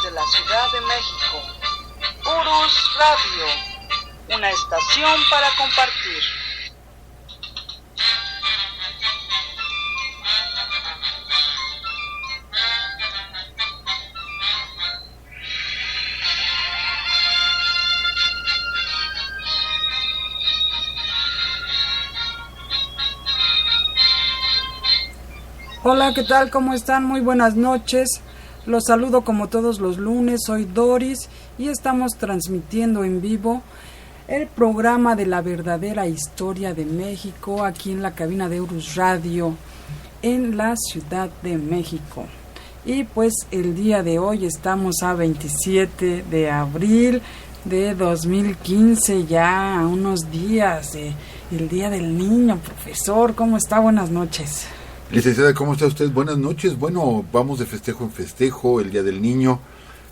desde la Ciudad de México. Urus Radio, una estación para compartir. Hola, ¿qué tal? ¿Cómo están? Muy buenas noches. Los saludo como todos los lunes. Soy Doris y estamos transmitiendo en vivo el programa de la verdadera historia de México aquí en la cabina de Urus Radio en la Ciudad de México. Y pues el día de hoy estamos a 27 de abril de 2015, ya a unos días de el Día del Niño. Profesor, ¿cómo está? Buenas noches. Licenciada, ¿cómo está usted? Buenas noches. Bueno, vamos de festejo en festejo, el Día del Niño,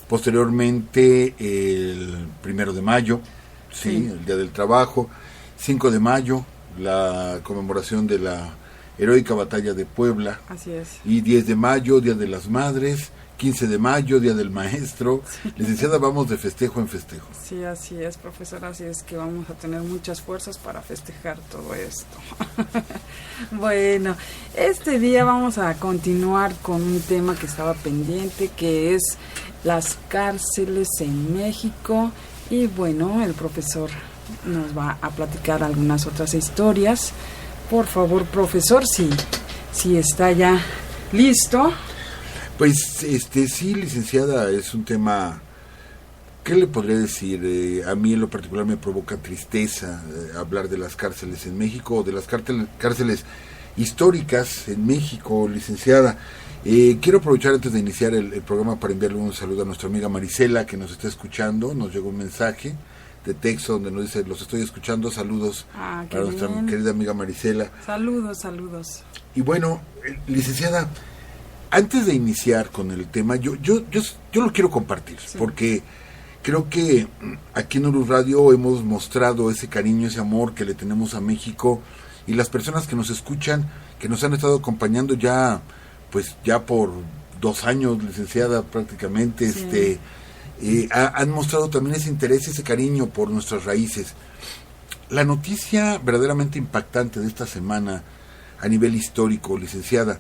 posteriormente el 1 de mayo, sí, el Día del Trabajo, 5 de mayo, la conmemoración de la heroica batalla de Puebla. Así es. Y 10 de mayo, Día de las Madres, 15 de mayo, Día del Maestro. Sí. Licenciada, vamos de festejo en festejo. Sí, así es, profesora, así es que vamos a tener muchas fuerzas para festejar todo esto. Bueno, este día vamos a continuar con un tema que estaba pendiente, que es las cárceles en México. Y bueno, el profesor nos va a platicar algunas otras historias. Por favor, profesor, si está ya listo. Pues sí, licenciada, es un tema, ¿qué le podría decir? A mí en lo particular me provoca tristeza hablar de las cárceles en México, o de las cárceles históricas en México, licenciada. Quiero aprovechar antes de iniciar el programa para enviarle un saludo a nuestra amiga Marisela, que nos está escuchando. Nos llegó un mensaje de texto donde nos dice: los estoy escuchando, saludos para nuestra querida amiga Marisela. Saludos. Y bueno, licenciada, antes de iniciar con el tema, yo lo quiero compartir, sí, porque creo que aquí en Urus Radio hemos mostrado ese cariño, ese amor que le tenemos a México, y las personas que nos escuchan, que nos han estado acompañando ya por 2 años, licenciada, prácticamente, sí, han mostrado también ese interés, ese cariño por nuestras raíces. La noticia verdaderamente impactante de esta semana a nivel histórico, licenciada: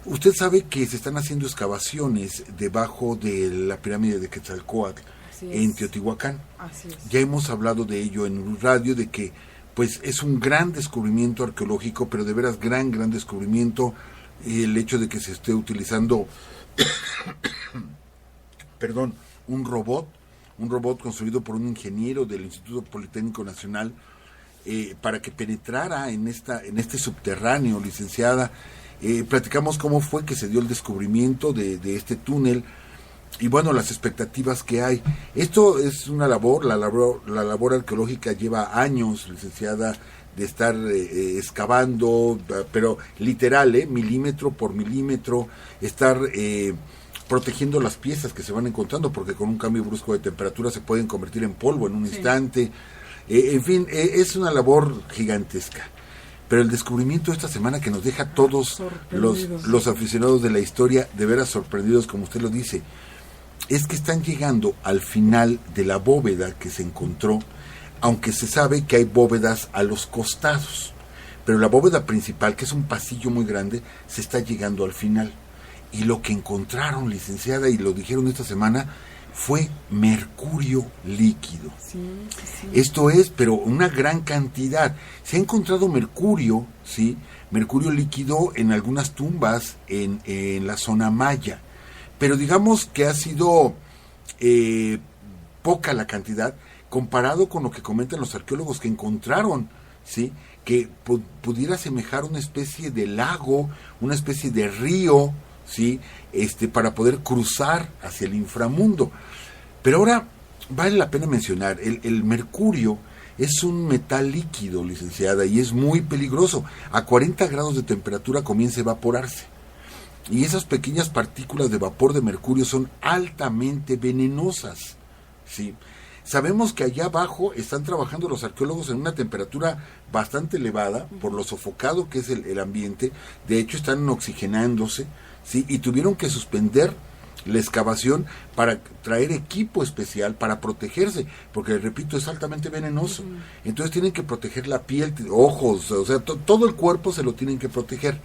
usted sabe que se están haciendo excavaciones debajo de la pirámide de Quetzalcóatl en Teotihuacán. Así es. Ya hemos hablado de ello en un radio, de que pues es un gran descubrimiento arqueológico, pero de veras gran descubrimiento, el hecho de que se esté utilizando un robot construido por un ingeniero del Instituto Politécnico Nacional, para que penetrara en este subterráneo, licenciada. Platicamos cómo fue que se dio el descubrimiento de este túnel y bueno, las expectativas que hay. Esto es una labor, la labor arqueológica lleva años, licenciada, de estar excavando, pero literal, milímetro por milímetro, estar protegiendo las piezas que se van encontrando, porque con un cambio brusco de temperatura se pueden convertir en polvo en un instante. En fin, es una labor gigantesca. Pero el descubrimiento esta semana que nos deja a todos los aficionados de la historia de veras sorprendidos, como usted lo dice, es que están llegando al final de la bóveda que se encontró, aunque se sabe que hay bóvedas a los costados, pero la bóveda principal, que es un pasillo muy grande, se está llegando al final. Y lo que encontraron, licenciada, y lo dijeron esta semana, fue mercurio líquido. Sí. Esto es, pero una gran cantidad. Se ha encontrado mercurio, ¿sí? Mercurio líquido en algunas tumbas en la zona maya. Pero digamos que ha sido poca la cantidad comparado con lo que comentan los arqueólogos que encontraron, ¿sí? Que pudiera asemejar una especie de lago, una especie de río, ¿sí? Para poder cruzar hacia el inframundo. Pero ahora vale la pena mencionar, el mercurio es un metal líquido, licenciada, y es muy peligroso. A 40 grados de temperatura comienza a evaporarse. Y esas pequeñas partículas de vapor de mercurio son altamente venenosas, ¿sí? Sabemos que allá abajo están trabajando los arqueólogos en una temperatura bastante elevada, por lo sofocado que es el ambiente. De hecho, están oxigenándose, ¿sí? Y tuvieron que suspender la excavación para traer equipo especial para protegerse, porque repito, es altamente venenoso. Entonces tienen que proteger la piel, ojos, o sea, todo el cuerpo se lo tienen que proteger.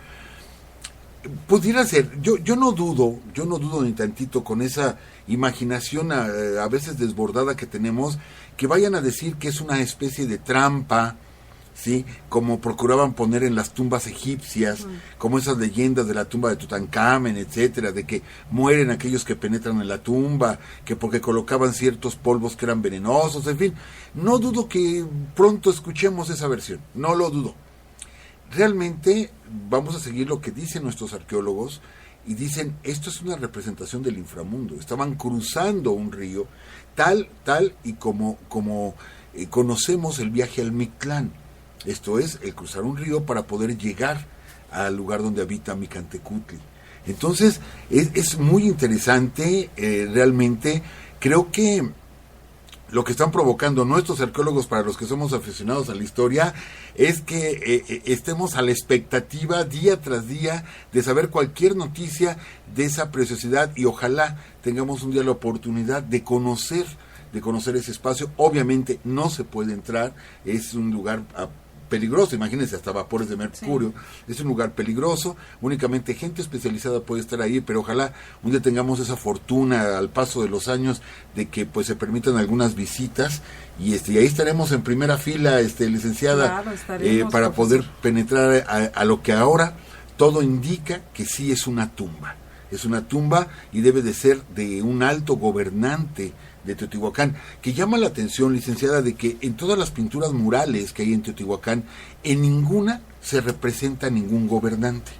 Pudiera ser, yo no dudo ni tantito con esa imaginación a veces desbordada que tenemos, que vayan a decir que es una especie de trampa, ¿sí? Como procuraban poner en las tumbas egipcias, como esas leyendas de la tumba de Tutankamen, etcétera, de que mueren aquellos que penetran en la tumba, que porque colocaban ciertos polvos que eran venenosos, en fin. No dudo que pronto escuchemos esa versión, no lo dudo. Realmente vamos a seguir lo que dicen nuestros arqueólogos, y dicen, esto es una representación del inframundo. Estaban cruzando un río, tal y como conocemos el viaje al Mictlán. Esto es, el cruzar un río para poder llegar al lugar donde habita Micantecutli. Entonces, es muy interesante, realmente. Creo que lo que están provocando nuestros arqueólogos, para los que somos aficionados a la historia, es que estemos a la expectativa día tras día de saber cualquier noticia de esa preciosidad, y ojalá tengamos un día la oportunidad de conocer ese espacio. Obviamente no se puede entrar, es un lugar peligroso, imagínense, hasta vapores de mercurio, sí. Es un lugar peligroso, únicamente gente especializada puede estar ahí, pero ojalá un día tengamos esa fortuna al paso de los años de que pues se permitan algunas visitas, y ahí estaremos en primera fila, licenciada, claro, para poder penetrar a lo que ahora todo indica que sí es una tumba y debe de ser de un alto gobernante de Teotihuacán, que llama la atención, licenciada, de que en todas las pinturas murales que hay en Teotihuacán, en ninguna se representa ningún gobernante.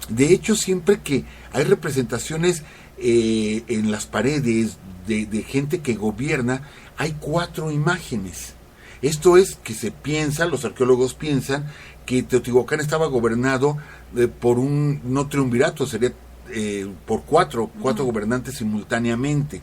De hecho, siempre que hay representaciones en las paredes de gente que gobierna, hay 4 imágenes. Esto es que se piensa, los arqueólogos piensan, que Teotihuacán estaba gobernado por un, no triunvirato, sería por 4 gobernantes simultáneamente,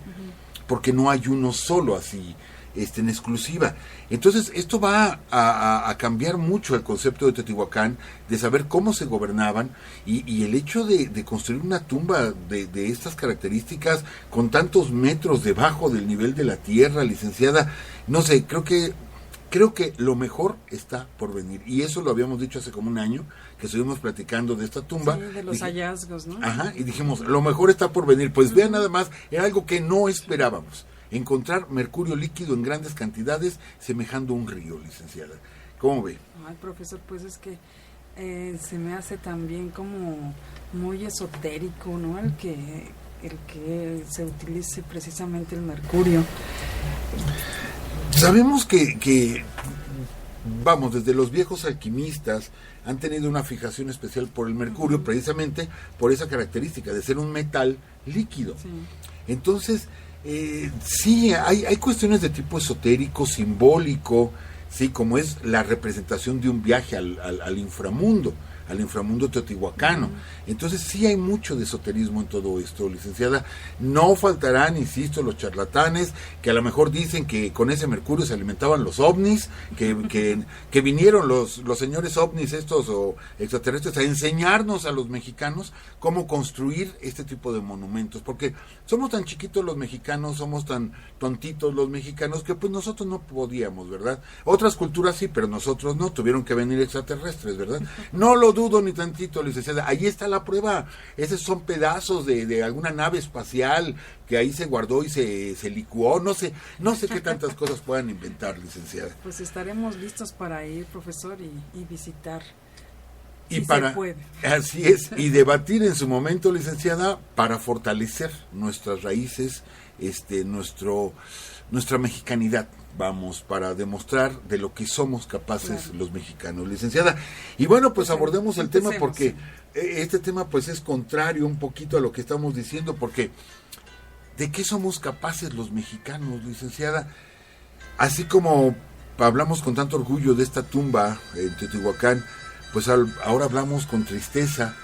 porque no hay uno solo así, en exclusiva. Entonces esto va a cambiar mucho el concepto de Teotihuacán, de saber cómo se gobernaban, y el hecho de construir una tumba de estas características, con tantos metros debajo del nivel de la tierra, licenciada, no sé, creo que lo mejor está por venir, y eso lo habíamos dicho hace como un año, que estuvimos platicando de esta tumba. Sí, de los hallazgos, ¿no? Ajá, y dijimos, lo mejor está por venir. Pues vean nada más, era algo que no esperábamos, encontrar mercurio líquido en grandes cantidades, semejando un río, licenciada. ¿Cómo ve? Ay, profesor, pues es que se me hace también como muy esotérico, ¿no? El que se utilice precisamente el mercurio. Sabemos que vamos, desde los viejos alquimistas han tenido una fijación especial por el mercurio, precisamente por esa característica de ser un metal líquido. Sí. Entonces, sí, hay cuestiones de tipo esotérico, simbólico, sí, como es la representación de un viaje al inframundo teotihuacano. Entonces sí hay mucho de esoterismo en todo esto, licenciada. No faltarán, insisto, los charlatanes que a lo mejor dicen que con ese mercurio se alimentaban los ovnis, que vinieron los señores ovnis estos o extraterrestres a enseñarnos a los mexicanos cómo construir este tipo de monumentos, porque somos tan chiquitos los mexicanos, somos tan tontitos los mexicanos, que pues nosotros no podíamos, ¿verdad? Otras culturas sí, pero nosotros no, tuvieron que venir extraterrestres, ¿verdad? No lo dudo ni tantito, licenciada. Ahí está la prueba. Esos son pedazos de alguna nave espacial que ahí se guardó y se licuó. No sé qué tantas cosas puedan inventar, licenciada. Pues estaremos listos para ir, profesor, y visitar. Y para, se puede. Así es, y debatir en su momento, licenciada, para fortalecer nuestras raíces, nuestra mexicanidad, vamos, para demostrar de lo que somos capaces, claro, los mexicanos, licenciada. Y bueno, pues abordemos el tema, porque este tema pues es contrario un poquito a lo que estamos diciendo, porque ¿de qué somos capaces los mexicanos, licenciada? Así como hablamos con tanto orgullo de esta tumba en Teotihuacán, pues ahora hablamos con tristeza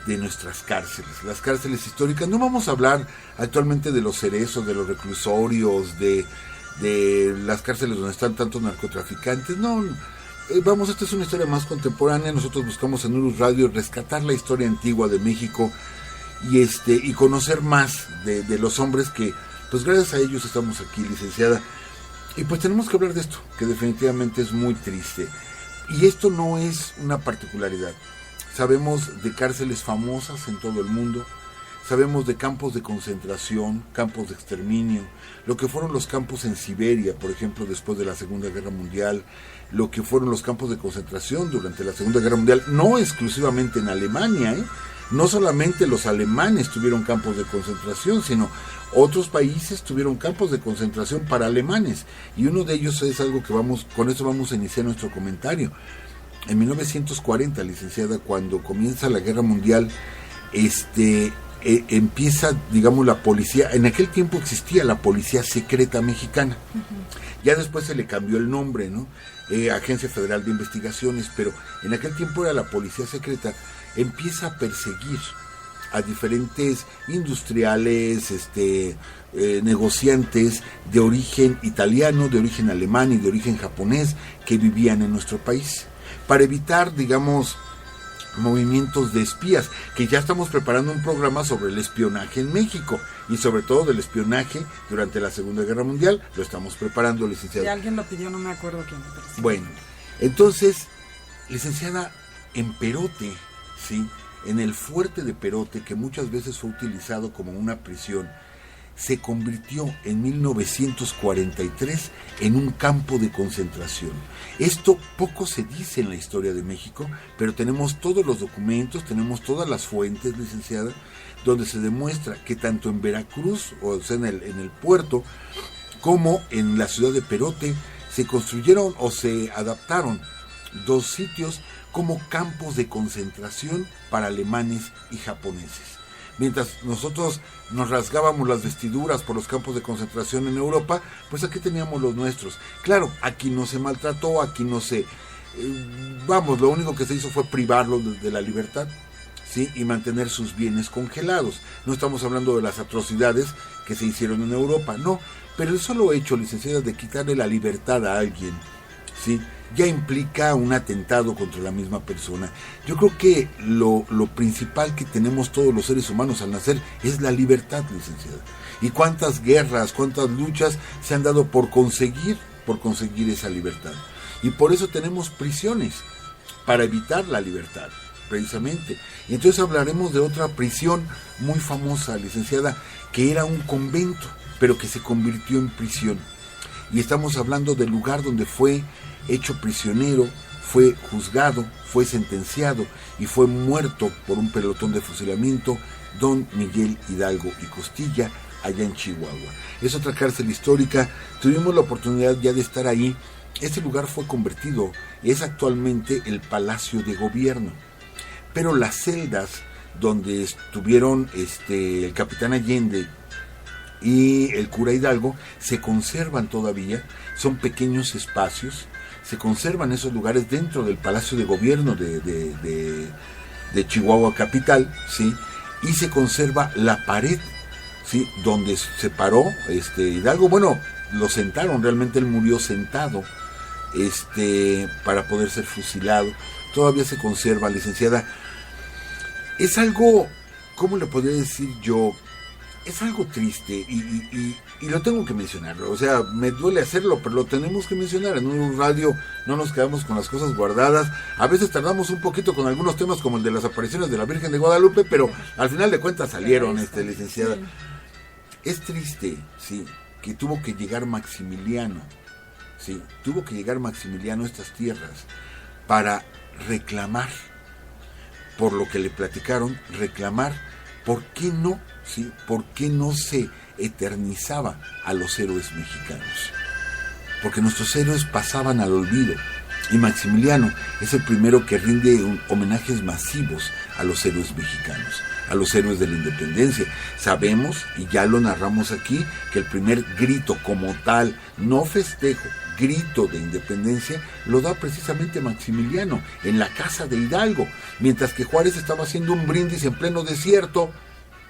de nuestras cárceles, las cárceles históricas. No vamos a hablar actualmente de los cerezos, de los reclusorios, de las cárceles donde están tantos narcotraficantes. No, vamos, esta es una historia más contemporánea. Nosotros buscamos en Urus Radio rescatar la historia antigua de México, y conocer más de los hombres que, pues gracias a ellos estamos aquí, licenciada. Y pues tenemos que hablar de esto, que definitivamente es muy triste. Y esto no es una particularidad. Sabemos de cárceles famosas en todo el mundo, sabemos de campos de concentración, campos de exterminio, lo que fueron los campos en Siberia, por ejemplo, después de la Segunda Guerra Mundial, lo que fueron los campos de concentración durante la Segunda Guerra Mundial, no exclusivamente en Alemania, no solamente los alemanes tuvieron campos de concentración, sino otros países tuvieron campos de concentración para alemanes, y uno de ellos es algo que con eso vamos a iniciar nuestro comentario. En 1940, licenciada, cuando comienza la Guerra Mundial, empieza, digamos, la policía. En aquel tiempo existía la Policía Secreta Mexicana. Ya después se le cambió el nombre, ¿no? Agencia Federal de Investigaciones, pero en aquel tiempo era la Policía Secreta. Empieza a perseguir a diferentes industriales, negociantes de origen italiano, de origen alemán y de origen japonés que vivían en nuestro país, para evitar, digamos, movimientos de espías, que ya estamos preparando un programa sobre el espionaje en México, y sobre todo del espionaje durante la Segunda Guerra Mundial. Lo estamos preparando, licenciada. Si alguien lo pidió, no me acuerdo quién. Sí. Bueno, entonces, licenciada, en Perote, ¿sí?, en el fuerte de Perote, que muchas veces fue utilizado como una prisión, se convirtió en 1943 en un campo de concentración. Esto poco se dice en la historia de México, pero tenemos todos los documentos, tenemos todas las fuentes, licenciada, donde se demuestra que tanto en Veracruz, o sea, en el puerto, como en la ciudad de Perote, se construyeron o se adaptaron 2 sitios como campos de concentración para alemanes y japoneses. Mientras nosotros nos rasgábamos las vestiduras por los campos de concentración en Europa, pues aquí teníamos los nuestros. Claro, aquí no se maltrató, aquí no se... lo único que se hizo fue privarlos de la libertad, ¿sí?, y mantener sus bienes congelados. No estamos hablando de las atrocidades que se hicieron en Europa, no. Pero el solo hecho, licenciada, de quitarle la libertad a alguien, ¿sí?, ya implica un atentado contra la misma persona. Yo creo que lo principal que tenemos todos los seres humanos al nacer es la libertad, licenciada. Y cuántas guerras, cuántas luchas se han dado por conseguir esa libertad. Y por eso tenemos prisiones, para evitar la libertad, precisamente. Y entonces hablaremos de otra prisión muy famosa, licenciada, que era un convento, pero que se convirtió en prisión. Y estamos hablando del lugar donde fue hecho prisionero, fue juzgado, fue sentenciado y fue muerto por un pelotón de fusilamiento, don Miguel Hidalgo y Costilla, allá en Chihuahua. Es otra cárcel histórica, tuvimos la oportunidad ya de estar ahí. Este lugar fue convertido, es actualmente el Palacio de Gobierno, pero las celdas donde estuvieron el capitán Allende y el cura Hidalgo se conservan todavía, son pequeños espacios, se conservan esos lugares dentro del Palacio de Gobierno de Chihuahua capital, ¿sí?, y se conserva la pared, ¿sí?, donde se paró Hidalgo. Bueno, lo sentaron, realmente él murió sentado, para poder ser fusilado. Todavía se conserva, licenciada. Es algo, ¿cómo le podría decir yo? Es algo triste y lo tengo que mencionar. O sea, me duele hacerlo, pero lo tenemos que mencionar. En un radio no nos quedamos con las cosas guardadas. A veces tardamos un poquito con algunos temas como el de las apariciones de la Virgen de Guadalupe, pero al final de cuentas salieron, licenciada. Sí. Es triste, sí, que tuvo que llegar Maximiliano, sí, tuvo que llegar Maximiliano a estas tierras para reclamar, por lo que le platicaron, reclamar, ¿por qué no? ¿Sí? ¿Por qué no se eternizaba a los héroes mexicanos? Porque nuestros héroes pasaban al olvido, y Maximiliano es el primero que rinde homenajes masivos a los héroes mexicanos, a los héroes de la independencia. Sabemos, y ya lo narramos aquí, que el primer grito como tal, no festejo, grito de independencia, lo da precisamente Maximiliano en la casa de Hidalgo, mientras que Juárez estaba haciendo un brindis en pleno desierto,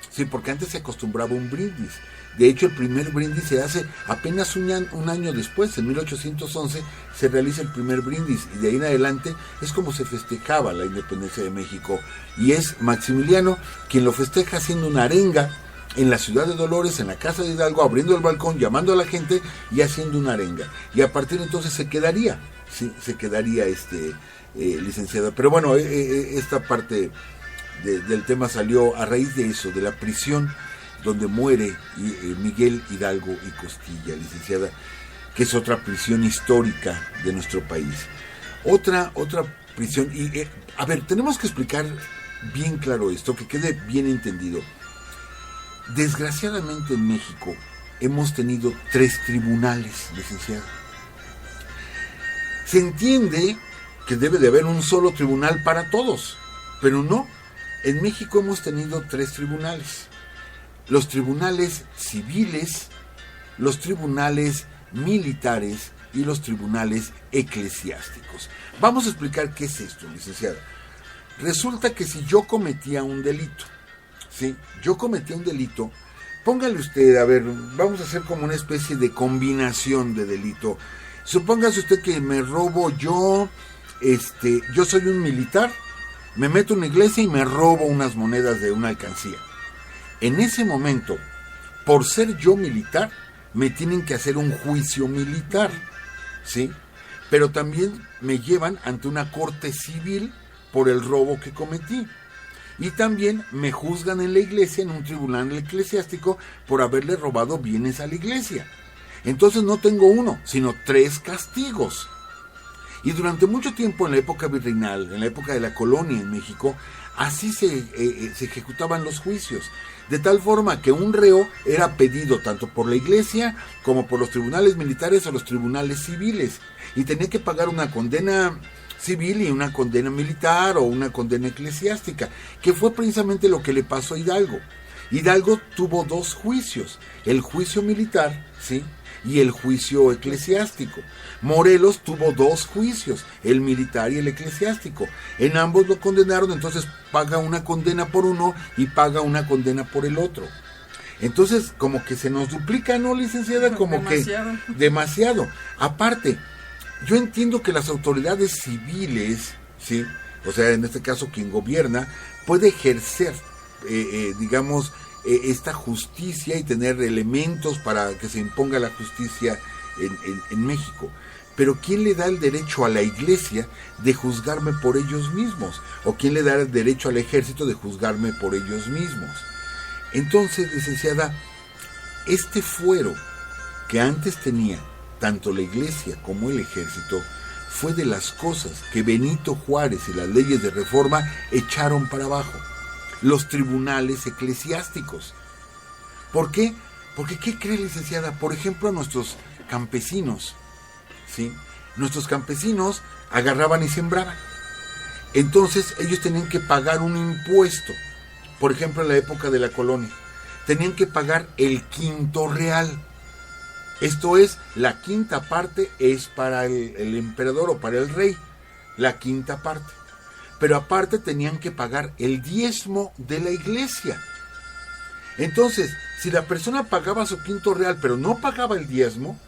Sí, porque antes se acostumbraba un brindis. De hecho, el primer brindis se hace apenas un año después, en 1811 se realiza el primer brindis, y de ahí en adelante es como se festejaba la independencia de México, y es Maximiliano quien lo festeja haciendo una arenga en la ciudad de Dolores, en la casa de Hidalgo, abriendo el balcón, llamando a la gente y haciendo una arenga, y a partir de entonces se quedaría licenciada. Pero bueno, esta parte del tema salió a raíz de eso, de la prisión donde muere Miguel Hidalgo y Costilla, licenciada, que es otra prisión histórica de nuestro país. Otra prisión, y a ver, tenemos que explicar bien claro esto, que quede bien entendido. Desgraciadamente en México hemos tenido 3 tribunales, licenciada. Se entiende que debe de haber un solo tribunal para todos, pero no. En México hemos tenido 3 tribunales. Los tribunales civiles, los tribunales militares y los tribunales eclesiásticos. Vamos a explicar qué es esto, licenciada. Resulta que si yo cometía un delito, ¿sí? Póngale usted, a ver, vamos a hacer como una especie de combinación de delito. Supóngase usted que me robo yo soy un militar, me meto en una iglesia y me robo unas monedas de una alcancía. En ese momento, por ser yo militar, me tienen que hacer un juicio militar, ¿sí? Pero también me llevan ante una corte civil por el robo que cometí. Y también me juzgan en la iglesia, en un tribunal eclesiástico, por haberle robado bienes a la iglesia. Entonces no tengo 1, sino 3 castigos. Y durante mucho tiempo, en la época virreinal, en la época de la colonia en México, así se ejecutaban los juicios. De tal forma que un reo era pedido tanto por la iglesia como por los tribunales militares o los tribunales civiles. Y tenía que pagar una condena civil y una condena militar o una condena eclesiástica, que fue precisamente lo que le pasó a Hidalgo. Hidalgo tuvo 2 juicios, el juicio militar, ¿sí?, y el juicio eclesiástico. Morelos tuvo 2 juicios, el militar y el eclesiástico. En ambos lo condenaron, entonces paga una condena por uno y paga una condena por el otro. Entonces, como que se nos duplica, ¿no, licenciada? Como demasiado. Que demasiado. Aparte, yo entiendo que las autoridades civiles, ¿sí?, o sea, en este caso quien gobierna, puede ejercer, esta justicia y tener elementos para que se imponga la justicia en México. Pero ¿quién le da el derecho a la iglesia de juzgarme por ellos mismos? ¿O quién le da el derecho al ejército de juzgarme por ellos mismos? Entonces, licenciada, este fuero que antes tenía tanto la iglesia como el ejército fue de las cosas que Benito Juárez y las leyes de reforma echaron para abajo. Los tribunales eclesiásticos. ¿Por qué? Porque, ¿qué cree, licenciada? Por ejemplo, a nuestros campesinos, ¿sí? Nuestros campesinos agarraban y sembraban. Entonces, ellos tenían que pagar un impuesto. Por ejemplo, en la época de la colonia, tenían que pagar el quinto real. Esto es, la quinta parte es para el emperador o para el rey. La quinta parte. Pero aparte tenían que pagar el diezmo de la iglesia. Entonces, si la persona pagaba su quinto real, pero no pagaba el diezmo,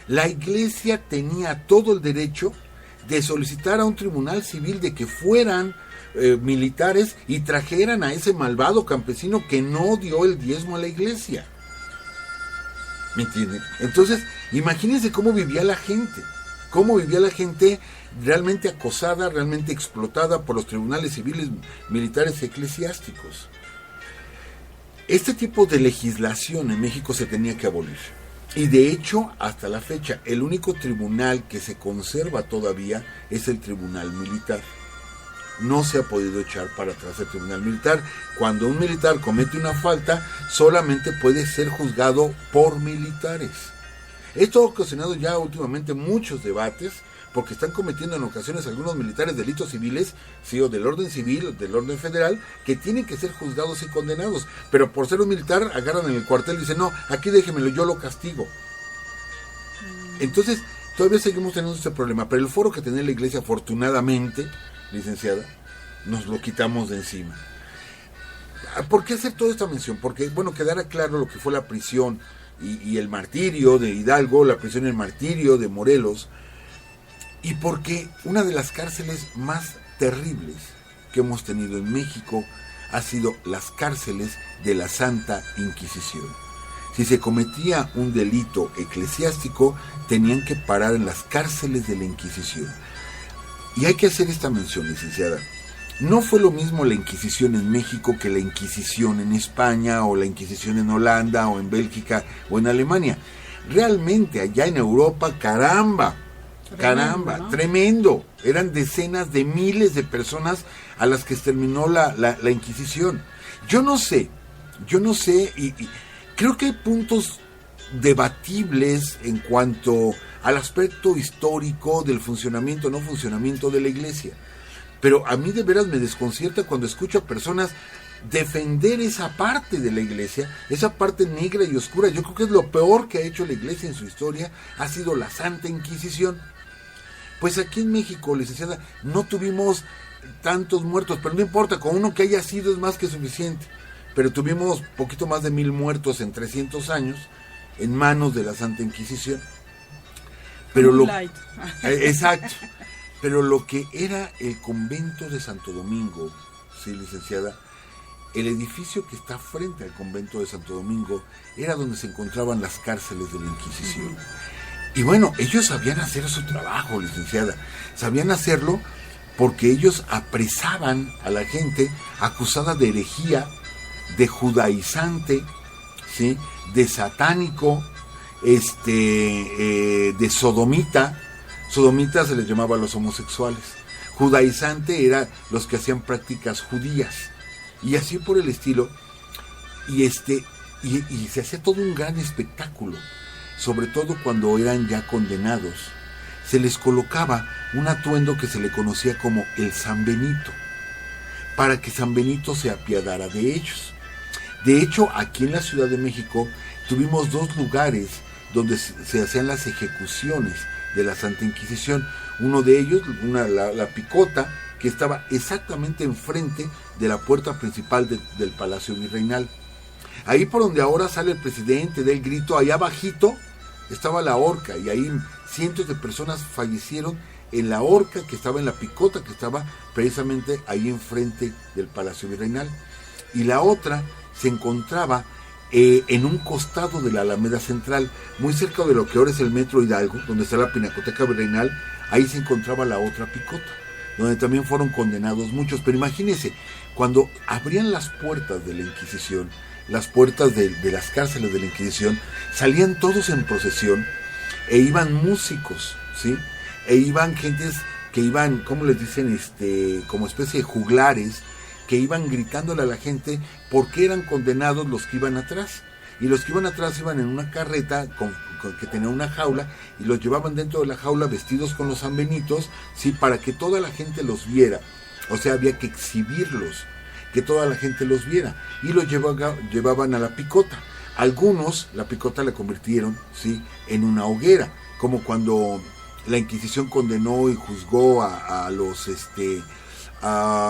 la iglesia tenía todo el derecho de solicitar a un tribunal civil de que fueran militares y trajeran a ese malvado campesino que no dio el diezmo a la iglesia. ¿Me entienden? Entonces, imagínense cómo vivía la gente. Cómo vivía la gente realmente acosada, realmente explotada por los tribunales civiles, militares y eclesiásticos. Este tipo de legislación en México se tenía que abolir. Y de hecho, hasta la fecha, el único tribunal que se conserva todavía es el tribunal militar. No se ha podido echar para atrás el tribunal militar. Cuando un militar comete una falta, solamente puede ser juzgado por militares. Esto ha ocasionado ya últimamente muchos debates, porque están cometiendo en ocasiones algunos militares delitos civiles, sí, o del orden civil, o del orden federal, que tienen que ser juzgados y condenados. Pero por ser un militar, agarran en el cuartel y dicen, no, aquí déjemelo, yo lo castigo. Entonces, todavía seguimos teniendo este problema, pero el foro que tenía la iglesia, afortunadamente, licenciada, nos lo quitamos de encima. ¿Por qué hacer toda esta mención? Porque, bueno, quedara claro lo que fue la prisión y el martirio de Hidalgo, la prisión y el martirio de Morelos, y porque una de las cárceles más terribles que hemos tenido en México ha sido las cárceles de la Santa Inquisición. Si se cometía un delito eclesiástico, tenían que parar en las cárceles de la Inquisición. Y hay que hacer esta mención, licenciada. No fue lo mismo la Inquisición en México que la Inquisición en España, o la Inquisición en Holanda, o en Bélgica, o en Alemania. Realmente allá en Europa, caramba, ¿no? Tremendo. Eran decenas de miles de personas a las que exterminó la Inquisición. Yo no sé, y creo que hay puntos debatibles en cuanto al aspecto histórico del funcionamiento o no funcionamiento de la Iglesia. Pero a mí de veras me desconcierta cuando escucho a personas defender esa parte de la Iglesia, esa parte negra y oscura. Yo creo que es lo peor que ha hecho la Iglesia en su historia, ha sido la Santa Inquisición. Pues aquí en México, licenciada, no tuvimos tantos muertos, pero no importa, con uno que haya sido es más que suficiente. Pero tuvimos poquito más de 1000 muertos en 300 años en manos de la Santa Inquisición. Pero exacto. Pero lo que era el convento de Santo Domingo, sí, licenciada, el edificio que está frente al convento de Santo Domingo era donde se encontraban las cárceles de la Inquisición. Y bueno, ellos sabían hacer su trabajo, licenciada. Sabían hacerlo porque ellos apresaban a la gente acusada de herejía, de judaizante, ¿sí?, de satánico, de sodomita. Sodomita se les llamaba a los homosexuales. Judaizante era los que hacían prácticas judías. Y así por el estilo. Y se hacía todo un gran espectáculo. Sobre todo cuando eran ya condenados. Se les colocaba un atuendo que se le conocía como el San Benito, para que San Benito se apiadara de ellos. De hecho, aquí en la Ciudad de México tuvimos 2 lugares donde se hacían las ejecuciones de la Santa Inquisición. Uno de ellos, la Picota, que estaba exactamente enfrente de la puerta principal del Palacio Virreinal. Ahí por donde ahora sale el presidente, del grito, allá abajito estaba la horca, y ahí cientos de personas fallecieron en la horca que estaba en la Picota, que estaba precisamente ahí enfrente del Palacio Virreinal. Y la otra se encontraba en un costado de la Alameda Central, muy cerca de lo que ahora es el Metro Hidalgo, donde está la Pinacoteca Virreinal. Ahí se encontraba la otra Picota, donde también fueron condenados muchos. Pero imagínense, cuando abrían las puertas de la Inquisición, las puertas de las cárceles de la Inquisición, salían todos en procesión, e iban músicos, ¿sí?, e iban gentes que iban, ¿cómo les dicen?, como especie de juglares, que iban gritándole a la gente porque eran condenados los que iban atrás. Y los que iban atrás iban en una carreta que tenía una jaula, y los llevaban dentro de la jaula vestidos con los sanbenitos, ¿sí?, para que toda la gente los viera. O sea, había que exhibirlos, que toda la gente los viera, y los llevaban a la Picota. Algunos, la Picota la convirtieron, ¿sí?, en una hoguera, como cuando la Inquisición condenó y juzgó a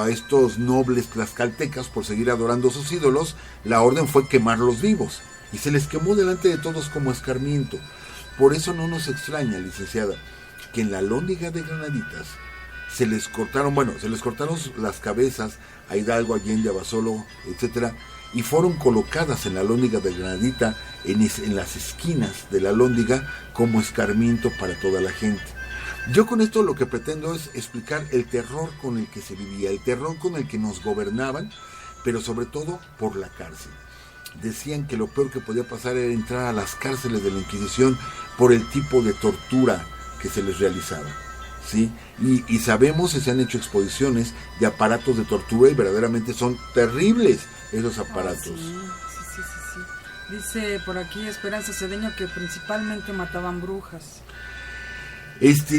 estos nobles tlaxcaltecas por seguir adorando a sus ídolos. La orden fue quemarlos vivos, y se les quemó delante de todos como escarmiento. Por eso no nos extraña, licenciada, que en la Alhóndiga de Granaditas se les cortaron las cabezas a Hidalgo, Allende, a Basolo, etcétera, y fueron colocadas en la Alhóndiga de Granadita, en las esquinas de la Alhóndiga, como escarmiento para toda la gente. Yo con esto lo que pretendo es explicar el terror con el que se vivía, el terror con el que nos gobernaban, pero sobre todo por la cárcel. Decían que lo peor que podía pasar era entrar a las cárceles de la Inquisición por el tipo de tortura que se les realizaba, ¿sí? Y sabemos, y se han hecho exposiciones de aparatos de tortura, y verdaderamente son terribles esos aparatos. Sí. Dice por aquí Esperanza Cedeño que principalmente mataban brujas.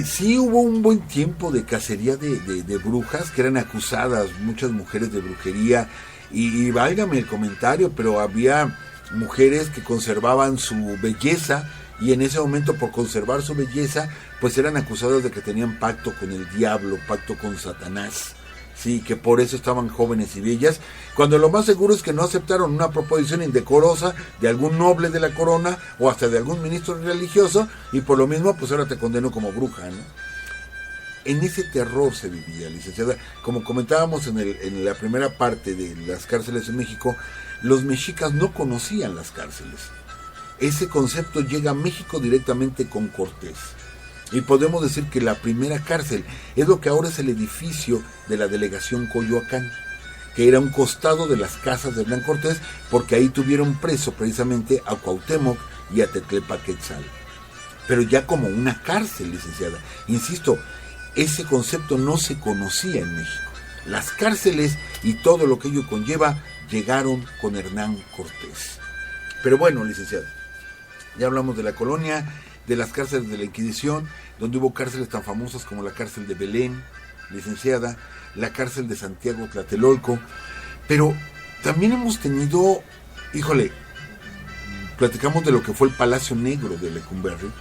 Sí hubo un buen tiempo de cacería de brujas, que eran acusadas muchas mujeres de brujería, y válgame el comentario, pero había mujeres que conservaban su belleza, y en ese momento, por conservar su belleza, pues eran acusadas de que tenían pacto con el diablo, pacto con Satanás, Sí, que por eso estaban jóvenes y bellas, cuando lo más seguro es que no aceptaron una proposición indecorosa de algún noble de la corona o hasta de algún ministro religioso, y por lo mismo pues ahora te condeno como bruja, ¿no? En ese terror se vivía, licenciada. Como comentábamos en la primera parte de las cárceles en México, los mexicas no conocían las cárceles. Ese concepto llega a México directamente con Cortés. Y podemos decir que la primera cárcel es lo que ahora es el edificio de la delegación Coyoacán, que era un costado de las casas de Hernán Cortés, porque ahí tuvieron preso precisamente a Cuauhtémoc y a Teclepa-Quetzal. Pero ya como una cárcel, licenciada. Insisto, ese concepto no se conocía en México. Las cárceles y todo lo que ello conlleva llegaron con Hernán Cortés. Pero bueno, licenciada, ya hablamos de la colonia, de las cárceles de la Inquisición, donde hubo cárceles tan famosas como la cárcel de Belén, licenciada, la cárcel de Santiago Tlatelolco, pero también hemos tenido, platicamos de lo que fue el Palacio Negro de Lecumberri,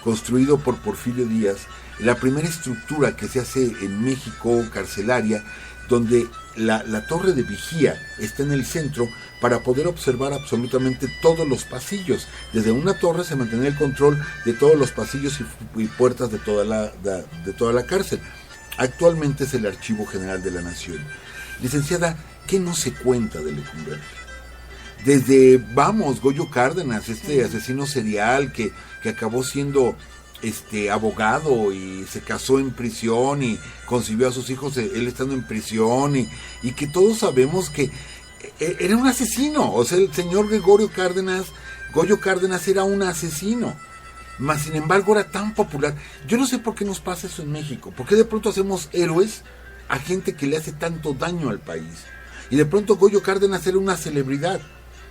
construido por Porfirio Díaz, la primera estructura que se hace en México carcelaria, donde la torre de vigía está en el centro para poder observar absolutamente todos los pasillos. Desde una torre se mantenía el control de todos los pasillos y puertas de toda la cárcel. Actualmente es el Archivo General de la Nación. Licenciada, ¿qué no se cuenta de Lecumberri? Desde, Goyo Cárdenas, este asesino serial que acabó siendo abogado y se casó en prisión y concibió a sus hijos él estando en prisión y que todos sabemos que era un asesino. O sea, el señor Goyo Cárdenas era un asesino, mas sin embargo era tan popular. Yo no sé por qué nos pasa eso en México, por qué de pronto hacemos héroes a gente que le hace tanto daño al país, y de pronto Goyo Cárdenas era una celebridad.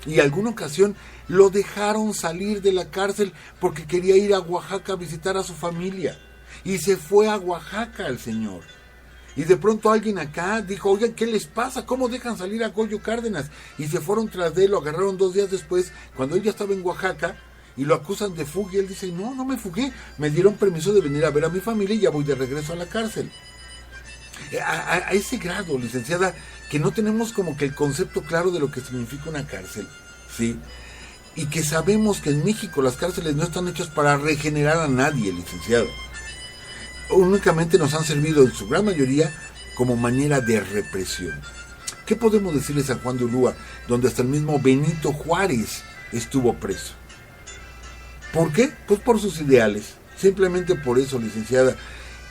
Y alguna ocasión lo dejaron salir de la cárcel porque quería ir a Oaxaca a visitar a su familia. Y se fue a Oaxaca el señor. Y de pronto alguien acá dijo, oigan, ¿qué les pasa? ¿Cómo dejan salir a Goyo Cárdenas? Y se fueron tras de él, lo agarraron 2 días después, cuando él ya estaba en Oaxaca, y lo acusan de fuga. Y él dice, no me fugué, me dieron permiso de venir a ver a mi familia y ya voy de regreso a la cárcel. A ese grado, licenciada, que no tenemos como que el concepto claro de lo que significa una cárcel, ¿sí? Y que sabemos que en México las cárceles no están hechas para regenerar a nadie, licenciada. Únicamente nos han servido en su gran mayoría como manera de represión. ¿Qué podemos decir de San Juan de Ulúa, donde hasta el mismo Benito Juárez estuvo preso? ¿Por qué? Pues por sus ideales, simplemente por eso, licenciada.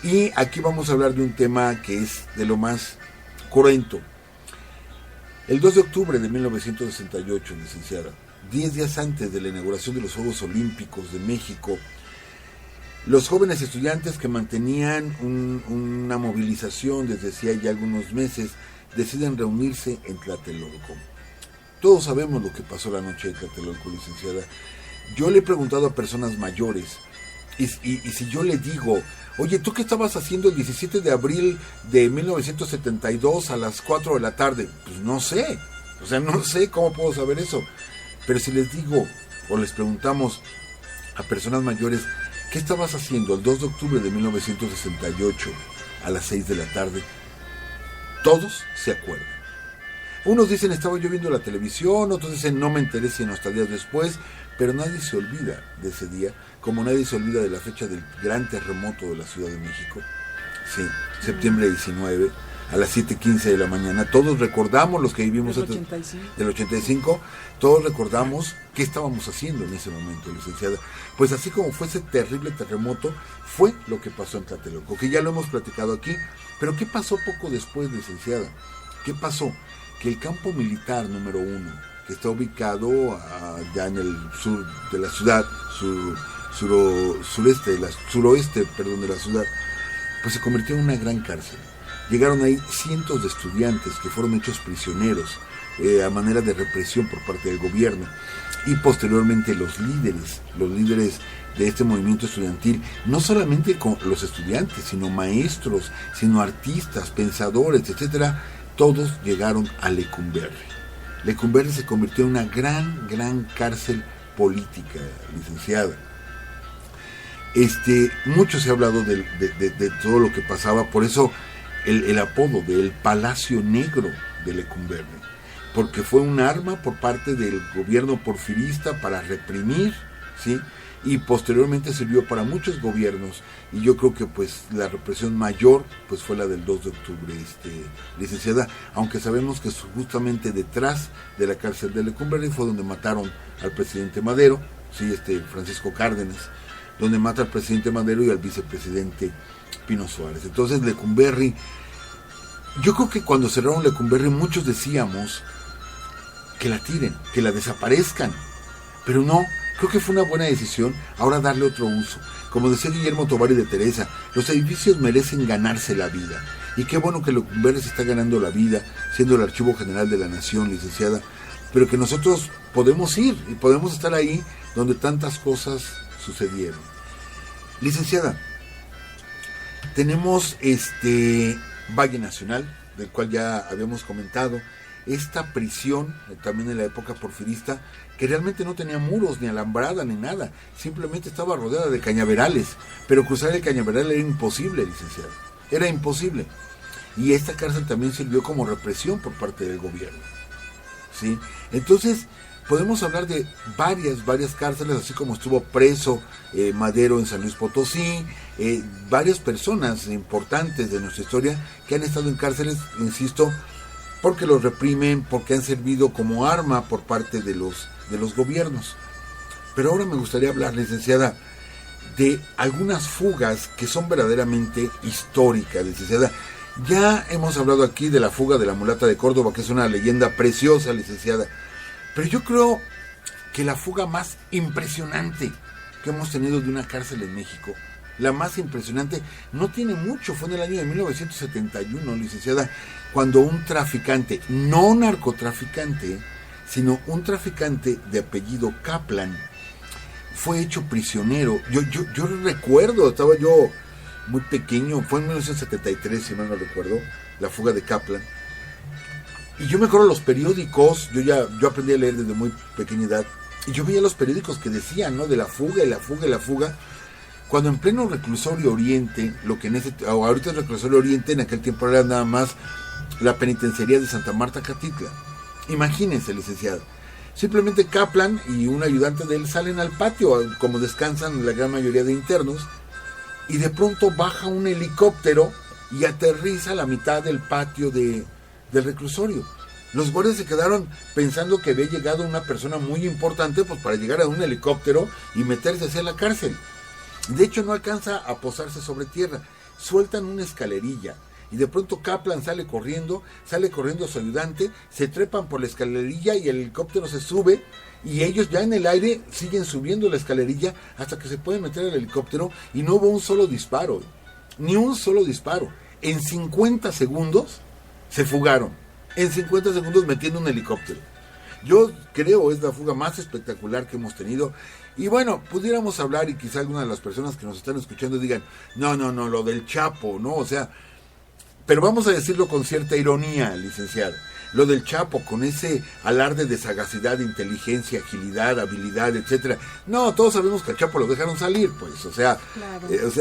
Y aquí vamos a hablar de un tema que es de lo más cruento. El 2 de octubre de 1968, licenciada, 10 días antes de la inauguración de los Juegos Olímpicos de México, los jóvenes estudiantes que mantenían una movilización desde hacía ya algunos meses deciden reunirse en Tlatelolco. Todos sabemos lo que pasó la noche de Tlatelolco, licenciada. Yo le he preguntado a personas mayores, y si yo le digo, oye, ¿tú qué estabas haciendo el 17 de abril de 1972 a las 4 de la tarde? Pues no sé, no sé cómo puedo saber eso. Pero si les digo, o les preguntamos a personas mayores, ¿qué estabas haciendo el 2 de octubre de 1968 a las 6 de la tarde? Todos se acuerdan. Unos dicen, estaba yo viendo la televisión, otros dicen, no me enteré sino hasta días después, pero nadie se olvida de ese día, como nadie se olvida de la fecha del gran terremoto de la Ciudad de México. Sí, septiembre 19, a las 7:15 de la mañana. Todos recordamos, los que vivimos del 85, todos recordamos qué estábamos haciendo en ese momento, licenciada. Pues así como fue ese terrible terremoto, fue lo que pasó en Tlatelolco, que ya lo hemos platicado aquí. Pero ¿qué pasó poco después, licenciada? ¿Qué pasó? Que el campo militar número 1, que está ubicado allá en el sur de la ciudad, suroeste de la ciudad, pues se convirtió en una gran cárcel. Llegaron ahí cientos de estudiantes que fueron hechos prisioneros a manera de represión por parte del gobierno, y posteriormente los líderes de este movimiento estudiantil, no solamente con los estudiantes, sino maestros, sino artistas, pensadores, etcétera, todos llegaron a Lecumberri. Lecumberri se convirtió en una gran cárcel política, licenciada. Mucho se ha hablado de todo lo que pasaba, por eso el apodo del Palacio Negro de Lecumberri, porque fue un arma por parte del gobierno porfirista para reprimir, ¿sí? Y posteriormente sirvió para muchos gobiernos, y yo creo que pues la represión mayor pues fue la del 2 de octubre, licenciada, aunque sabemos que justamente detrás de la cárcel de Lecumberri fue donde mataron al presidente Madero, sí, Francisco Cárdenas, donde mata al presidente Madero y al vicepresidente Pino Suárez. Entonces Lecumberri, yo creo que cuando cerraron Lecumberri muchos decíamos que la tiren, que la desaparezcan, pero no. Creo que fue una buena decisión ahora darle otro uso. Como decía Guillermo Tovar de Teresa, los edificios merecen ganarse la vida. Y qué bueno que Lecumberri se está ganando la vida, siendo el Archivo General de la Nación, licenciada, pero que nosotros podemos ir y podemos estar ahí donde tantas cosas sucedieron. Licenciada, tenemos Valle Nacional, del cual ya habíamos comentado, esta prisión, también en la época porfirista, que realmente no tenía muros, ni alambrada, ni nada, simplemente estaba rodeada de cañaverales, pero cruzar el cañaveral era imposible, licenciado, era imposible. Y esta cárcel también sirvió como represión por parte del gobierno, ¿sí? Entonces, podemos hablar de varias cárceles, así como estuvo preso Madero en San Luis Potosí, varias personas importantes de nuestra historia que han estado en cárceles, insisto, porque los reprimen, porque han servido como arma por parte de los gobiernos. Pero ahora me gustaría hablar, licenciada, de algunas fugas que son verdaderamente históricas, licenciada. Ya hemos hablado aquí de la fuga de la mulata de Córdoba, que es una leyenda preciosa, licenciada. Pero yo creo que la fuga más impresionante que hemos tenido de una cárcel en México, la más impresionante, no tiene mucho, fue en el año de 1971, licenciada, cuando un traficante, no narcotraficante, sino un traficante de apellido Kaplan, fue hecho prisionero. Yo recuerdo, estaba yo muy pequeño, fue en 1973, si mal no recuerdo, la fuga de Kaplan. Y yo me acuerdo los periódicos, yo aprendí a leer desde muy pequeña edad, y yo veía los periódicos que decían, ¿no?, de la fuga y la fuga y la fuga, cuando en pleno reclusorio Oriente, lo que ahorita es reclusorio Oriente, en aquel tiempo era nada más la penitenciaría de Santa Marta Catitla. Imagínense, licenciado, simplemente Kaplan y un ayudante de él salen al patio, como descansan la gran mayoría de internos, y de pronto baja un helicóptero y aterriza a la mitad del patio del reclusorio. Los guardias se quedaron pensando que había llegado una persona muy importante, pues para llegar a un helicóptero y meterse hacia la cárcel. De hecho, no alcanza a posarse sobre tierra, sueltan una escalerilla y de pronto Kaplan sale corriendo a su ayudante, se trepan por la escalerilla y el helicóptero se sube y ellos ya en el aire siguen subiendo la escalerilla hasta que se pueden meter al helicóptero y no hubo un solo disparo, ni un solo disparo. En 50 segundos se fugaron, en 50 segundos metiendo un helicóptero. Yo creo es la fuga más espectacular que hemos tenido. Y bueno, pudiéramos hablar y quizá alguna de las personas que nos están escuchando digan, no, lo del Chapo, ¿no? O sea, pero vamos a decirlo con cierta ironía, licenciado. Lo del Chapo, con ese alarde de sagacidad, inteligencia, agilidad, habilidad, etcétera. No, todos sabemos que al Chapo lo dejaron salir, pues, o sea, claro, sí,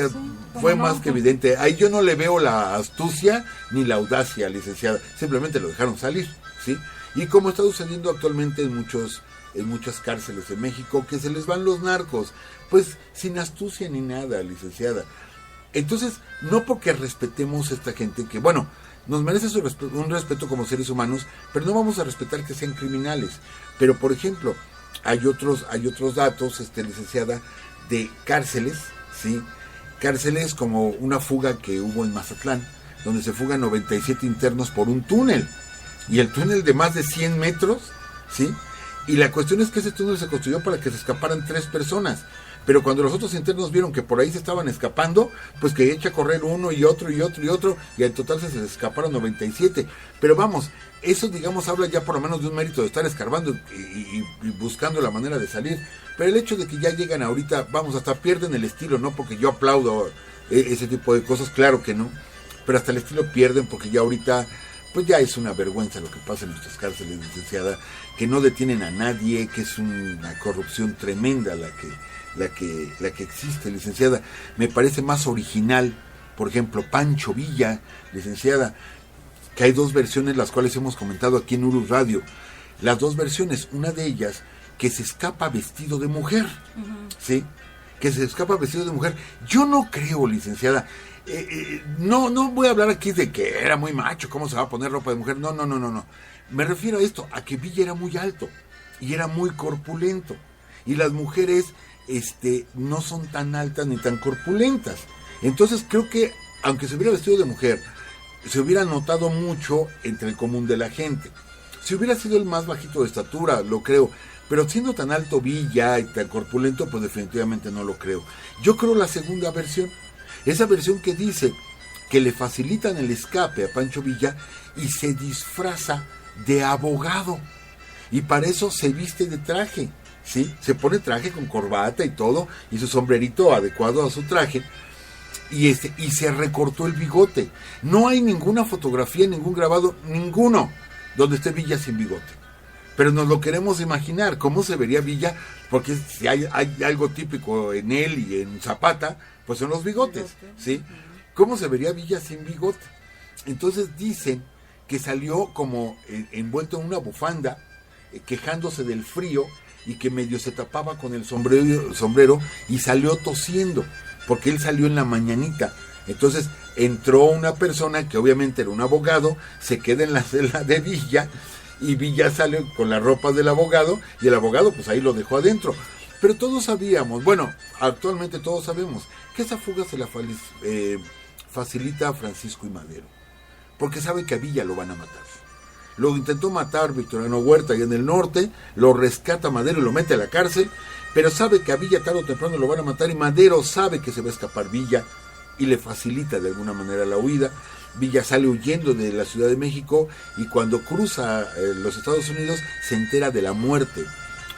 fue más que evidente. Ahí yo no le veo la astucia ni la audacia, licenciada. Simplemente lo dejaron salir, ¿sí? Y como está sucediendo actualmente en muchas cárceles de México, que se les van los narcos, pues sin astucia ni nada, licenciada. Entonces, no porque respetemos a esta gente, que bueno, nos merece un respeto como seres humanos, pero no vamos a respetar que sean criminales. Pero, por ejemplo, hay otros datos, licenciada, de cárceles, ¿sí? Cárceles como una fuga que hubo en Mazatlán, donde se fugan 97 internos por un túnel, y el túnel de más de 100 metros, ¿sí? Y la cuestión es que ese túnel se construyó para que se escaparan 3 personas. Pero cuando los otros internos vieron que por ahí se estaban escapando, pues que echa a correr uno y otro, y al total se les escaparon 97. Pero vamos, eso digamos habla ya por lo menos de un mérito de estar escarbando y buscando la manera de salir. Pero el hecho de que ya llegan ahorita, vamos, hasta pierden el estilo, no porque yo aplaudo ese tipo de cosas, claro que no. Pero hasta el estilo pierden porque ya ahorita, pues ya es una vergüenza lo que pasa en nuestras cárceles, licenciada, que no detienen a nadie, que es una corrupción tremenda la que existe, licenciada. Me parece más original por ejemplo, Pancho Villa, licenciada, que hay dos versiones las cuales hemos comentado aquí en Urus Radio. Las dos versiones, una de ellas que se escapa vestido de mujer, ¿sí? Que se escapa vestido de mujer. Yo no creo, licenciada, no voy a hablar aquí de que era muy macho, cómo se va a poner ropa de mujer, no. Me refiero a esto, a que Villa era muy alto y era muy corpulento. Y las mujeres no son tan altas ni tan corpulentas. Entonces creo que, aunque se hubiera vestido de mujer, se hubiera notado mucho entre el común de la gente. Si hubiera sido el más bajito de estatura, lo creo, pero siendo tan alto Villa y tan corpulento, pues definitivamente no lo creo. Yo creo la segunda versión, esa versión que dice que le facilitan el escape a Pancho Villa y se disfraza de abogado, y para eso se viste de traje, ¿sí? Se pone traje con corbata y todo, y su sombrerito adecuado a su traje, y se recortó el bigote. No hay ninguna fotografía, ningún grabado, ninguno, donde esté Villa sin bigote. Pero nos lo queremos imaginar, cómo se vería Villa, porque si hay algo típico en él y en Zapata, pues son los bigotes, ¿sí? ¿Cómo se vería Villa sin bigote? Entonces dicen que salió como envuelto en una bufanda, quejándose del frío, y que medio se tapaba con el sombrero y salió tosiendo, porque él salió en la mañanita. Entonces entró una persona que obviamente era un abogado, se queda en la celda de Villa, y Villa sale con las ropas del abogado, y el abogado pues ahí lo dejó adentro. Pero todos sabíamos, bueno, actualmente todos sabemos que esa fuga se la facilita a Francisco y Madero, porque sabe que a Villa lo van a matar. Lo intentó matar Victoriano Huerta allá en el norte, lo rescata Madero y lo mete a la cárcel, pero sabe que a Villa tarde o temprano lo van a matar, y Madero sabe que se va a escapar Villa y le facilita de alguna manera la huida. Villa sale huyendo de la Ciudad de México, y cuando cruza los Estados Unidos se entera de la muerte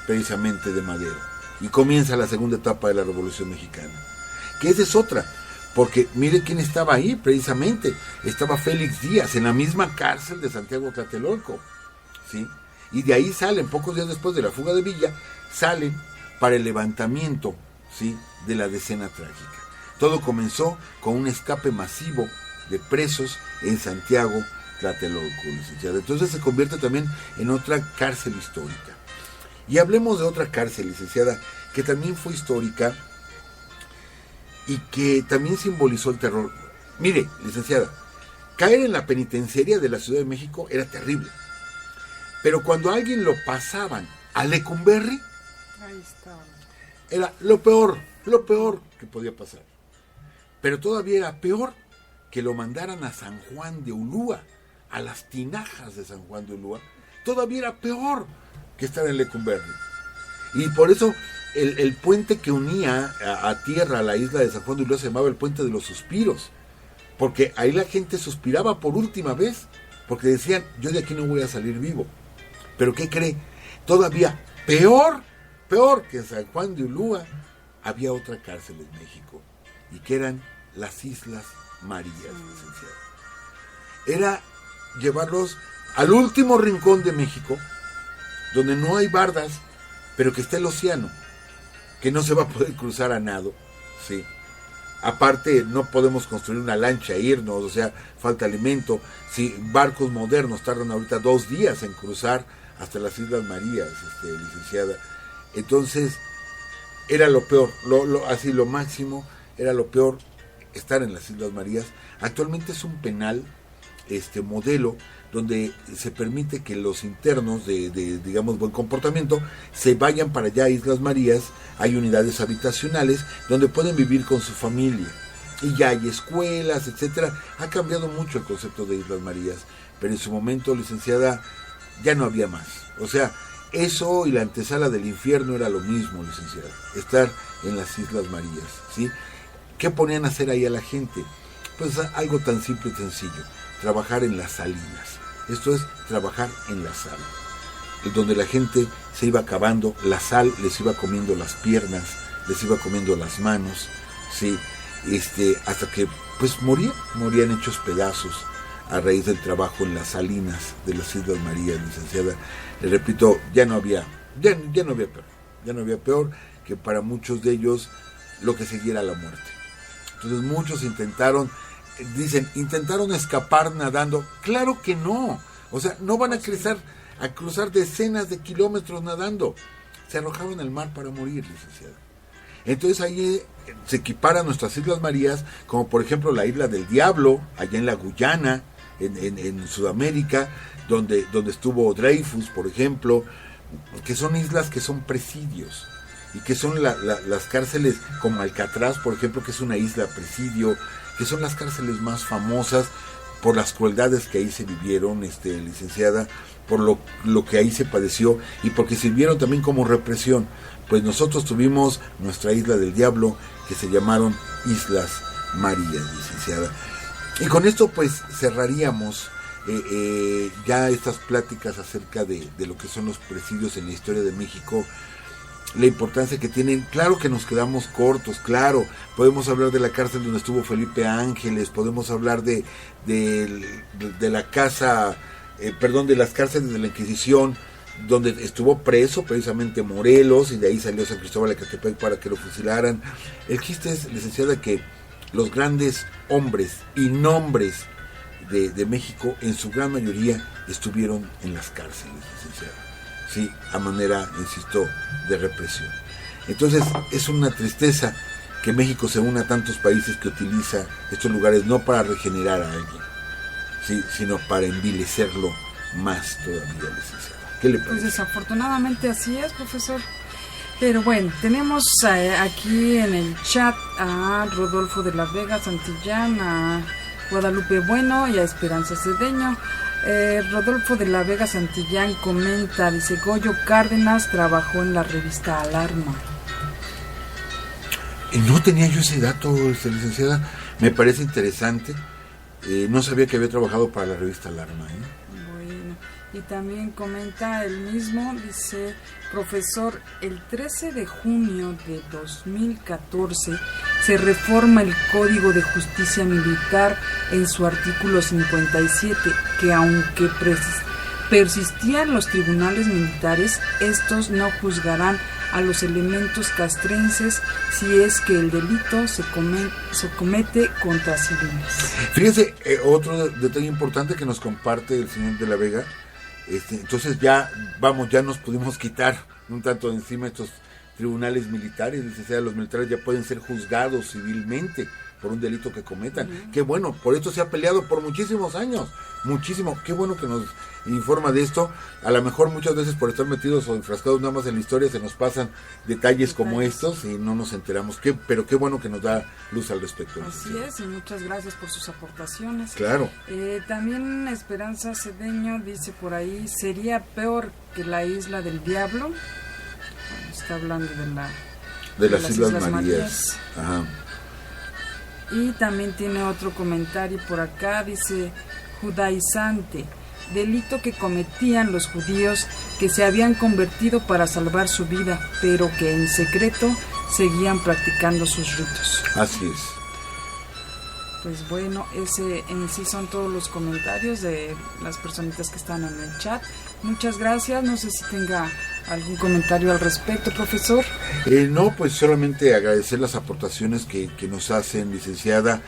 precisamente de Madero, y comienza la segunda etapa de la Revolución Mexicana, que esa es otra. Porque mire quién estaba ahí precisamente. Estaba Félix Díaz en la misma cárcel de Santiago Tlatelolco, ¿sí? Y de ahí salen, pocos días después de la fuga de Villa, salen para el levantamiento, ¿sí?, de la Decena Trágica. Todo comenzó con un escape masivo de presos en Santiago Tlatelolco, licenciada. Entonces se convierte también en otra cárcel histórica. Y hablemos de otra cárcel, licenciada, que también fue histórica y que también simbolizó el terror. Mire, licenciada, caer en la penitenciaría de la Ciudad de México era terrible. Pero cuando a alguien lo pasaban a Lecumberri, Ahí está. era lo peor que podía pasar. Pero todavía era peor que lo mandaran a San Juan de Ulúa, a las tinajas de San Juan de Ulúa. Todavía era peor que estar en Lecumberri. Y por eso el puente que unía a tierra a la isla de San Juan de Ulúa se llamaba el Puente de los Suspiros, porque ahí la gente suspiraba por última vez, porque decían, yo de aquí no voy a salir vivo. Pero ¿qué cree? Todavía peor que en San Juan de Ulúa, había otra cárcel en México, y que eran las Islas Marías, licenciado. Era llevarlos al último rincón de México, donde no hay bardas, pero que está el océano, que no se va a poder cruzar a nado, ¿sí? Aparte, no podemos construir una lancha e irnos, o sea, falta alimento. Si barcos modernos tardan ahorita 2 días en cruzar hasta las Islas Marías, licenciada. Entonces, era lo peor, así lo máximo, era lo peor estar en las Islas Marías. Actualmente es un penal, modelo, donde se permite que los internos de digamos, buen comportamiento se vayan para allá a Islas Marías. Hay unidades habitacionales donde pueden vivir con su familia, y ya hay escuelas, etcétera. Ha cambiado mucho el concepto de Islas Marías, pero en su momento, licenciada, ya no había más. O sea, eso y la antesala del infierno era lo mismo, licenciada, estar en las Islas Marías, ¿sí? ¿Qué ponían a hacer ahí a la gente? Pues algo tan simple y sencillo: trabajar en las salinas. Esto es trabajar en la sal, donde la gente se iba acabando, la sal les iba comiendo las piernas, les iba comiendo las manos, ¿sí? Hasta que pues morían hechos pedazos a raíz del trabajo en las salinas de las Islas Marías, licenciada. Le repito, ya no había peor que para muchos de ellos lo que seguía era la muerte. Entonces muchos intentaron dicen, intentaron escapar nadando. Claro que no. O sea, no van a cruzar decenas de kilómetros nadando. Se arrojaron al mar para morir, licenciada. Entonces ahí se equiparan nuestras Islas Marías, como por ejemplo la Isla del Diablo, allá en la Guyana, en Sudamérica, donde estuvo Dreyfus, por ejemplo, que son islas que son presidios, y que son las cárceles como Alcatraz, por ejemplo, que es una isla presidio, que son las cárceles más famosas por las crueldades que ahí se vivieron, licenciada, por lo que ahí se padeció, y porque sirvieron también como represión. Pues nosotros tuvimos nuestra Isla del Diablo, que se llamaron Islas Marías, licenciada. Y con esto pues cerraríamos ya estas pláticas acerca de lo que son los presidios en la historia de México, la importancia que tienen. Claro que nos quedamos cortos, claro, podemos hablar de la cárcel donde estuvo Felipe Ángeles, podemos hablar de la casa, de las cárceles de la Inquisición, donde estuvo preso precisamente Morelos, y de ahí salió San Cristóbal de Catepec para que lo fusilaran. El chiste es, licenciada, que los grandes hombres y nombres de México, en su gran mayoría, estuvieron en las cárceles, licenciada. Sí, a manera, insisto, de represión. Entonces, es una tristeza que México se una a tantos países que utiliza estos lugares no para regenerar a alguien, sí, sino para envilecerlo más todavía, licenciada. ¿Qué le parece? Pues desafortunadamente así es, profesor. Pero bueno, tenemos aquí en el chat a Rodolfo de la Vega Santillán, a Guadalupe Bueno y a Esperanza Cedeño. Rodolfo de la Vega Santillán comenta, dice, Goyo Cárdenas trabajó en la revista Alarma. No tenía yo ese dato, licenciada. Me parece interesante. No sabía que había trabajado para la revista Alarma. Bueno, y también comenta el mismo, dice, profesor, el 13 de junio de 2014 se reforma el Código de Justicia Militar en su artículo 57, que aunque persistían los tribunales militares, estos no juzgarán a los elementos castrenses si es que el delito se comete contra civiles. Fíjese, otro detalle importante que nos comparte el señor de la Vega, entonces ya nos pudimos quitar un tanto de encima estos tribunales militares, licenciada. Los militares ya pueden ser juzgados civilmente por un delito que cometan. Qué bueno, por esto se ha peleado por muchísimos años, muchísimo. Qué bueno que nos informa de esto. A lo mejor muchas veces por estar metidos o enfrascados nada más en la historia se nos pasan detalles como estos y no nos enteramos. Pero qué bueno que nos da luz al respecto. Así es, y muchas gracias por sus aportaciones. Claro. También Esperanza Cedeño dice por ahí, ¿sería peor que la Isla del Diablo? Bueno, está hablando de las Islas Marías. Ajá. Y también tiene otro comentario por acá, dice, judaizante, delito que cometían los judíos que se habían convertido para salvar su vida, pero que en secreto seguían practicando sus ritos. Así es. Pues bueno, ese en sí son todos los comentarios de las personitas que están en el chat. Muchas gracias, no sé si tenga algún comentario al respecto, profesor. No, pues solamente agradecer las aportaciones que nos hacen, licenciada,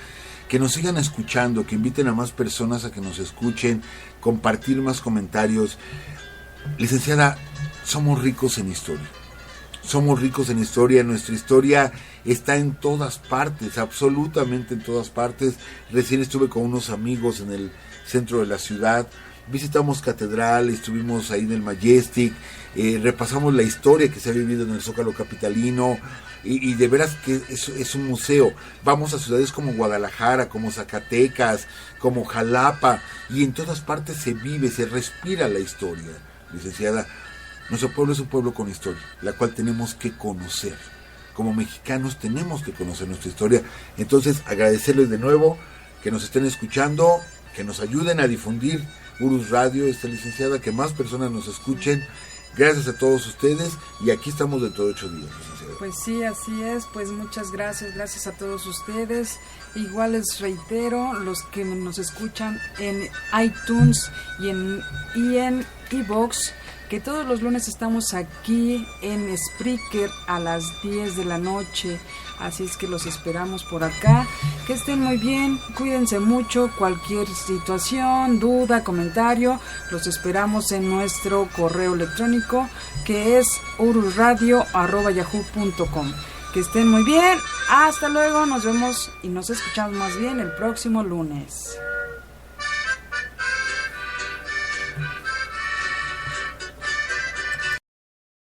que nos sigan escuchando, que inviten a más personas a que nos escuchen, compartir más comentarios. Licenciada, somos ricos en historia. Somos ricos en historia, nuestra historia está en todas partes, absolutamente en todas partes. Recién estuve con unos amigos en el centro de la ciudad, visitamos catedral, estuvimos ahí en el Majestic, repasamos la historia que se ha vivido en el Zócalo capitalino, y de veras que es un museo. Vamos a ciudades como Guadalajara, como Zacatecas, como Jalapa, y en todas partes se vive, se respira la historia, licenciada. Nuestro pueblo es un pueblo con historia, la cual tenemos que conocer. Como mexicanos tenemos que conocer nuestra historia. Entonces, agradecerles de nuevo que nos estén escuchando, que nos ayuden a difundir Urus Radio, licenciada, que más personas nos escuchen. Gracias a todos ustedes, y aquí estamos dentro de 8 días, licenciada. Pues sí, así es, pues muchas gracias a todos ustedes. Igual les reitero, los que nos escuchan en iTunes y en iVoox, que todos los lunes estamos aquí en Spreaker a las 10 de la noche, así es que los esperamos por acá. Que estén muy bien, cuídense mucho. Cualquier situación, duda, comentario, los esperamos en nuestro correo electrónico, que es urusradio@yahoo.com. Que estén muy bien, hasta luego, nos vemos y nos escuchamos más bien el próximo lunes.